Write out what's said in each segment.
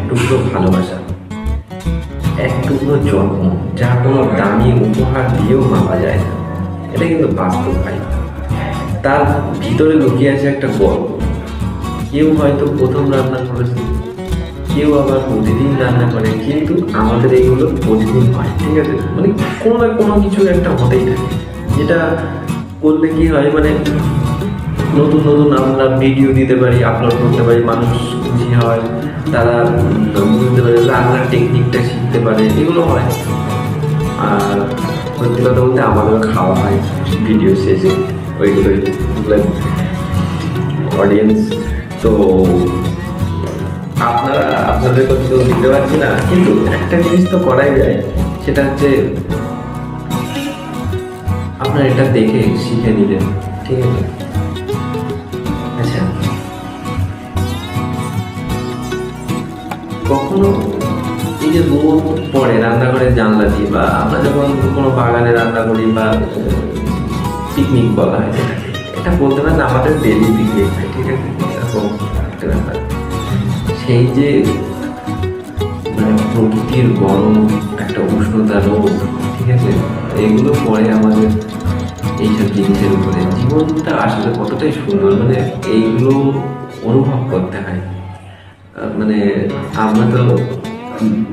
টুকরো ভালোবাসা, এক টুকরো যত্ন, যা কোনো দামি উপহার দিয়েও মাপা যায় না। এটা কিন্তু বাস্তব ভাই। তার ভিতরে লুকিয়ে আছে একটা গল্প। কেউ হয়তো প্রথম রান্না করেছে, কেউ আবার প্রতিদিন রান্না করে, কিন্তু আমাদের এইগুলো প্রতিদিন হয়, ঠিক আছে? মানে কোনো না কোনো কিছু একটা হতেই থাকে, যেটা করলে কি হয়, মানে নতুন নতুন আমরা ভিডিও দিতে পারি, আপলোড করতে পারি, মানুষ খুশি হয়, তারা বুঝতে পারে, রান্নার টেকনিকটা শিখতে পারে, এগুলো হয়। আর সত্যি কথা বলতে আমাদেরও খাওয়া হয় ভিডিও শেষে, ওইগুলোই অডিয়েন্স। তো আপনাদের কথা তো দিতে পারছি না, কিন্তু একটা জিনিস তো করাই যায়, সেটা হচ্ছে আপনার এটা দেখে শিখে নিলেন, ঠিক আছে? আচ্ছা, কখনো এই যে রোদ পড়ে রান্নাঘরের জানলা দিয়ে, বা আমরা যখন কোনো বাগানে রান্না করি, বা পিকনিক বলা হয় যেটাকে, এটা বলতে পারেন আমাদের ডেলি পিকনিক হয়, ঠিক আছে? এরকম একটা ব্যাপার। সেই যে মানে প্রকৃতির গরম, একটা উষ্ণতা, রোদ, ঠিক আছে, এগুলো পরে আমাদের এইসব জিনিসের উপরে জীবনটা আসলে কতটাই সুন্দর, মানে এইগুলো অনুভব করতে হয়। মানে আমরা তো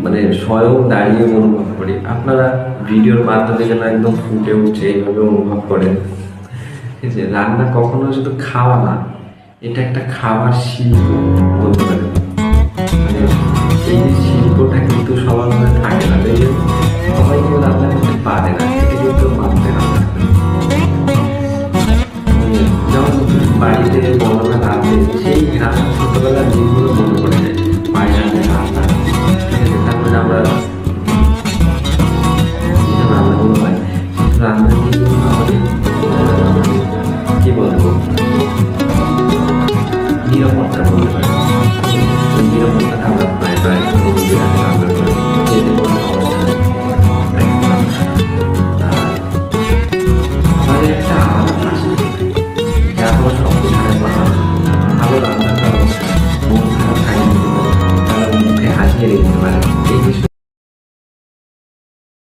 মানে স্বয়ং দাঁড়িয়ে অনুভব করি, আপনারা ভিডিওর মাধ্যমে যেন একদম ফুটে উঠছে এইভাবে অনুভব করেন। ঠিক আছে, রান্না কখনো শুধু খাওয়া না, এটা একটা খাবার শিল্প বলতে পারেন।